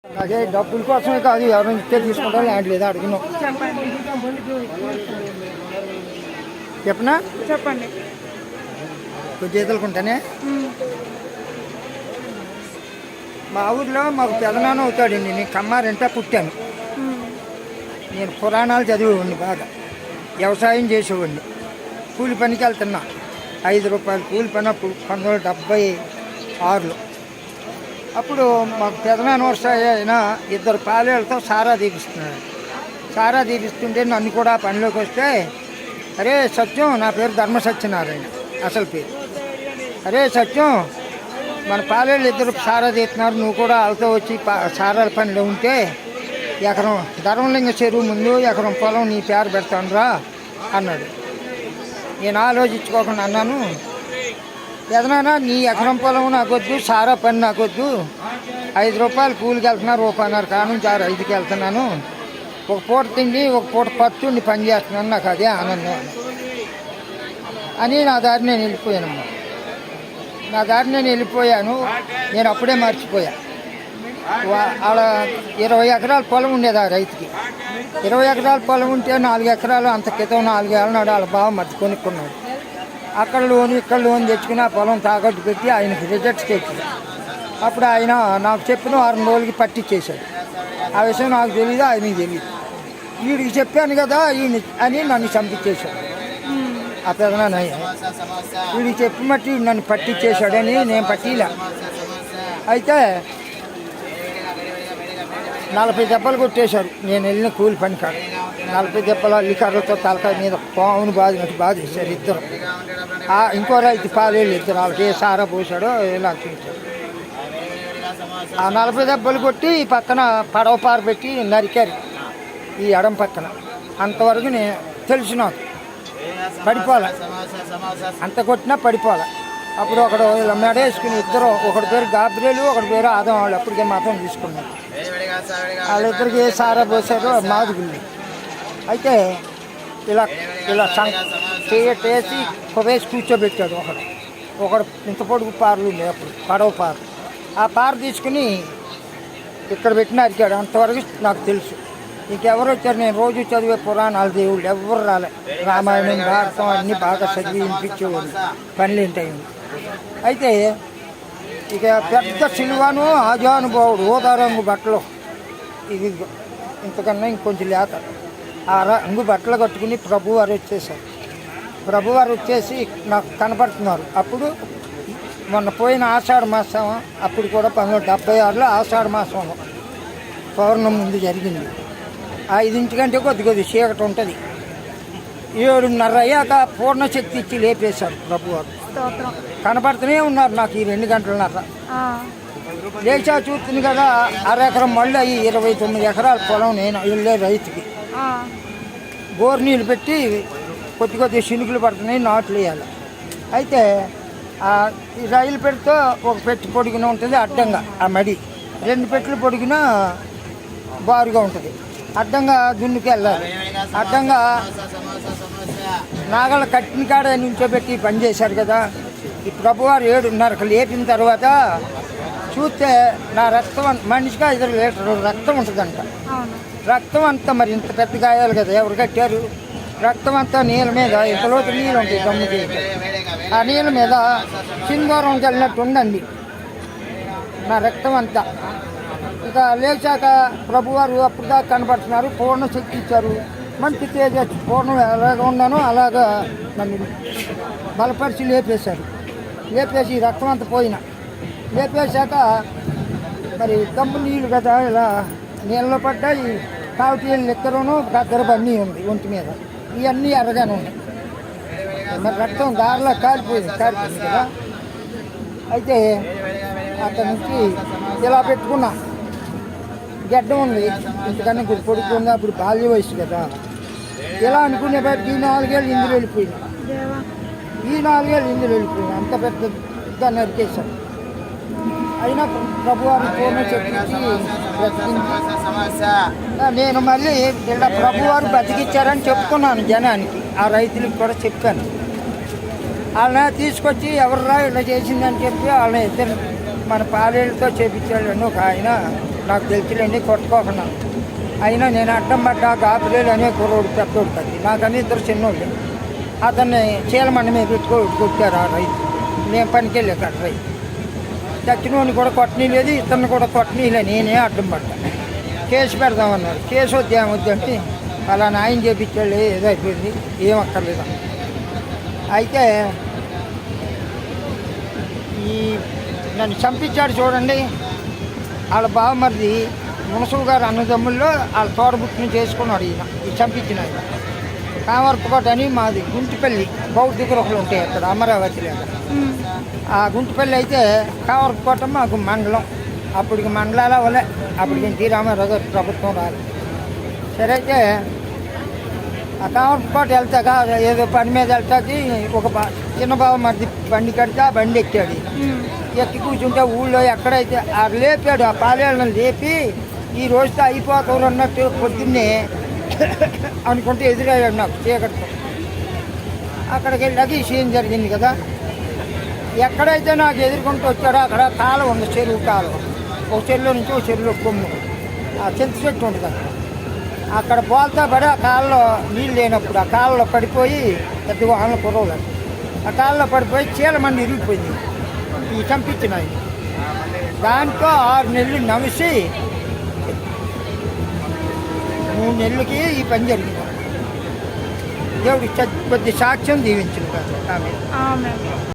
అదే డబ్బుల కోసమే కాదు, ఎవరైనా ఇస్తే తీసుకుంటాం, ల్యాండ్ లేదా అడిగినాం. చెప్పనా? చెప్పండి. కొంచెం చేతులుకుంటానే. మా ఊర్లో మాకు పెదనాన్న అవుతాడండి. నేను కమ్మారంటే పుట్టాను. నేను పురాణాలు చదివేవాడిని, బాగా వ్యవసాయం చేసేవాడిని. కూలి పనికి వెళ్తున్నా. 5 రూపాయలు కూలి పని అప్పుడు 1976లో. అప్పుడు మాకు పెదనాన్న వ్యవసాయ అయినా 2 పాలేళ్ళతో సారా తీపిస్తున్నాడు. సారా తీపిస్తుంటే నన్ను కూడా పనిలోకి వస్తే, అరే సత్యం, నా పేరు ధర్మ సత్యనారాయణ అసలు పేరు. అరే సత్యం, మన పాలేళ్ళు 2 సారా తీస్తున్నారు, నువ్వు కూడా వాళ్ళతో వచ్చి సారాల పనిలో ఉంటే ఎకరం ధర్మలింగ చెరువు ముందు ఎకరం పొలం నీ పేరు పెడతాను రా అన్నాడు. నేను ఆలోచించుకోకుండా అన్నాను, పెదనాన్న నీ ఎకరం పొలం నాకొద్దు, సారా పని నాకొద్దు, 5 రూపాయలు కూలికి వెళ్తున్నారు, రూపాయన్నర కానుంచి 5కి వెళ్తున్నాను, ఒక పూట తిండి ఒక పూట పత్తుండి పని చేస్తున్నాను, నాకు అదే ఆనందం అని నా దారి నేను వెళ్ళిపోయానమ్మా. నా దారి నేను వెళ్ళిపోయాను. నేను అప్పుడే మర్చిపోయా. ఆడ 20 ఎకరాల పొలం ఉండేది ఆ రైతుకి. 20 ఎకరాల పొలం ఉంటే 4 ఎకరాలు అంత క్రితం 4 ఏళ్ళ నాడు వాళ్ళ బావ మధ్య కొనుక్కున్నాడు. అక్కడ లోన్ ఇక్కడ లోన్ తెచ్చుకుని ఆ పొలం తాకట్టు పెట్టి ఆయనకి రిజెక్ట్ చేశాడు. అప్పుడు ఆయన నాకు చెప్పిన 6 రోజులకి పట్టించేశాడు. ఆ విషయం నాకు తెలియదు, ఆయనకి తెలియదు. వీడికి చెప్పాను కదా ఈయన అని నన్ను చంపించేశాడు. ఆ పెదనాన్న వీడికి చెప్పి మట్టి నన్ను పట్టించేశాడని నేను పట్టిలా. అయితే 40 దెబ్బలు కొట్టేశారు. నేను వెళ్ళిన కూలి పని కాడ 40 దెబ్బలు అల్లికర్రతో తలకాయ మీద పావును బాధినట్టు బాధేశారు 2. ఇంకో రైతు పాలేళ్ళు 2, వాళ్ళకి ఏ సారా పోసాడో ఇలా చూశాడు. ఆ 40 దెబ్బలు కొట్టి ఈ పక్కన పడవ పారు పెట్టి నరికారు, ఈ ఎడం పక్కన. అంతవరకు నేను తెలుసు, నాకు పడిపోలే, అంత కొట్టినా పడిపోలే. అప్పుడు ఒకడు మెడేసుకుని 2, ఒకటి పేరు గాబ్రేలు, ఒకటి పేరు ఆదం. వాళ్ళు అప్పటికే మాత్రం తీసుకున్నారు. వాళ్ళిద్దరికి ఏ సారా పోసారో మాదుగుల్ని. అయితే ఇలా ఇలా చేయటేసి కొవేసి కూర్చోబెట్టాడు. ఒకడు ఇంత పొడుగు పార్లు ఉండే అప్పుడు, పడవ పారు. ఆ పారు తీసుకుని ఇక్కడ పెట్టిన అరికాడు. అంతవరకు నాకు తెలుసు. ఇంకెవరు వచ్చారు? నేను రోజు చదివే పురాణాలు దేవుళ్ళు ఎవరు రాలే. రామాయణం భారతం అన్నీ బాగా చదివి వినిపించేవాడు, పనులు ఏంటాయి. అయితే ఇక పెద్ద సిలువను ఆజానుభావుడు ఊదారంగు బట్టలు, ఇది ఇంతకన్నా ఇంకొంచెం లేత ఆ రంగు బట్టలు కట్టుకుని ప్రభువారు వచ్చేసారు. ప్రభువారు వచ్చేసి నాకు కనపడుతున్నారు. అప్పుడు మొన్న పోయిన ఆషాఢ మాసం, అప్పుడు కూడా 1976లో ఆషాఢ మాసంలో పౌర్ణమి ముందు జరిగింది. 5 కంటే కొద్ది చీకటి ఉంటుంది. 7:30 అయ్యాక పూర్ణశక్తి ఇచ్చి లేపేశారు ప్రభువారు. కనపడుతూనే ఉన్నారు నాకు ఈ 2 గంటలన్నర. లేచా చూస్తుంది కదా, 1/2 ఎకరం మళ్ళీ 29 ఎకరాల పొలం నేను వెళ్ళే రైతుకి బోర్ నీళ్ళు పెట్టి కొద్ది శినుకులు పడుతున్నాయి, నాట్లు వేయాలి. అయితే ఈ రైలు పెడితే ఒక పెట్టి పొడిగిన ఉంటుంది అడ్డంగా, ఆ మడి 2 పెట్టెలు పొడిగిన బారుగా ఉంటుంది. అడ్డంగా దున్నుకి వెళ్ళాలి. అడ్డంగా నాగల కట్టిన కాడ నుంచోబెట్టి పని చేశారు కదా. ఈ ప్రభువారు 7:30కి లేపిన తర్వాత చూస్తే నా రక్తం మనిషిగా 5 లీటర్లు రక్తం ఉంటుందంట. రక్తం అంతా మరి ఇంత పెద్ద గాయాలు కదా, ఎవరు కట్టారు? రక్తం అంతా నీళ్ళ మీద, ఇంతలోకి నీళ్ళు ఉంటాయి దమ్ముకి. ఆ నీళ్ళ మీద సింధూరం చల్లినట్టు ఉండండి నా రక్తం అంతా. ఇక లేచాక ప్రభువారు అప్పుడు దాకా కనపడుతున్నారు. పూర్ణ శక్తి ఇచ్చారు, మంచి తేజ, పూర్ణం ఎలాగ ఉన్నానో అలాగా నన్ను బలపరిచి లేపేశారు. లేపేసి రక్తం అంతా పోయినా లేపేశాక మరి దమ్ము నీళ్ళు కదా ఇలా నీళ్ళలో పడ్డాయి. కావటీలు లెక్కలోనూ దగ్గర అన్నీ ఉంది ఒంటి మీద, ఇవన్నీ ఎర్రగానే ఉన్నాయి. మరి రక్తం దారిలో కారిపోయింది కదా. అయితే అక్కడి నుంచి ఇలా పెట్టుకున్నా. గడ్డం ఉంది, ఇంతకన్నా పొడుగు ఉంది. అప్పుడు బాల్య వయసు కదా. ఇలా అనుకునే బట్టి ఈ 4 ఏళ్ళు ఇందులో వెళ్ళిపోయింది. అంత పెద్దగా నరికేశారు. అయినా ప్రభువారు పూర్ణ చెప్పించి నేను మళ్ళీ ఇలా ప్రభువారు బతికిచ్చారని చెప్పుకున్నాను జనానికి, ఆ రైతులకు కూడా చెప్పాను. వాళ్ళని తీసుకొచ్చి ఎవర్రా ఇలా చేసిందని చెప్పి వాళ్ళని 2 మన పాలేళ్ళతో చేపించాడు. ఒక ఆయన నాకు తెలిసిలేండి కొట్టుకోకుండా. అయినా నేను అడ్డం పడ్డా గాపిలేలు అనే కుర్రోడు పెద్దోడు కదా, నాకని ఇద్దరు చిన్నోళ్ళు. అతన్ని చీలమండ మీద కొట్టారు ఆ రైతు. నేను పనికి వెళ్ళాక అటు రైతు చచ్చినోని కూడా కొట్టనీ లేదు, ఇతన్ని కూడా కొట్టనీలే. నేనే అడ్డం పడ్డా. కేసు పెడదామన్నారు. కేసు వద్దు ఏమొద్దంటే అలా న్యాయం చేపించాడు, ఏదో అయిపోయింది, ఏం అక్కర్లేదు. అయితే ఈ నన్ను చంపించాడు చూడండి, వాళ్ళ బావమరిది మునసులు గారు అన్నదమ్ముల్లో వాళ్ళ తోడబుట్టుని చేసుకున్నాడు ఈయన, ఈ చంపించిన ఆయన. కామర్పకోట అని మాది గుంటిపల్లి బౌద్ధ గృహలు ఉంటాయి అక్కడ అమరావతిలో. ఆ గుంటిపల్లి అయితే కామర్పకోట మాకు మండలం. అప్పటికి మండలాల వల్లే, అప్పటికి ఎన్టీ రామారావు గారు ప్రభుత్వం రాదు. సరే అయితే ఆ కామర్పకోట వెళ్తాక ఏదో పని మీద వెళ్తాకి ఒక చిన్న బావ మరిది బండి కడితే ఆ బండి ఎక్కాడు. ఎక్కి కూర్చుంటే ఊళ్ళో ఎక్కడైతే ఆ లేపాడు, ఆ పాలేళ్ళని లేపి ఈ రోజుతో అయిపోతారు అన్నట్టు పొద్దున్నే అనుకుంటే ఎదురయ్యాడు నాకు చీకటితో. అక్కడికి వెళ్ళాక ఈ సీన్ జరిగింది కదా. ఎక్కడైతే నాకు ఎదుర్కొంటూ వచ్చాడో అక్కడ కాలువ ఉంది, చెరువు కాలువ. ఒక చెరువులో నుంచి ఒక చెరువులో కొమ్ము, ఆ చింత చెట్టు ఉంటుంది అక్కడ పోల్తా పడి ఆ కాళ్ళలో నీళ్ళు లేనప్పుడు ఆ కాళ్ళలో పడిపోయి పెద్ద వాహన కురవలేదు. ఆ కాళ్ళలో పడిపోయి చీలమంది ఇరిగిపోయింది ఈ చంపించిన ఆయన. దాంతో 6 నెలలు నమిసి 3 నెలలకి ఈ పని జరిగింది. దేవుడికి కొద్ది సాక్ష్యం దీవించింది ఆమె.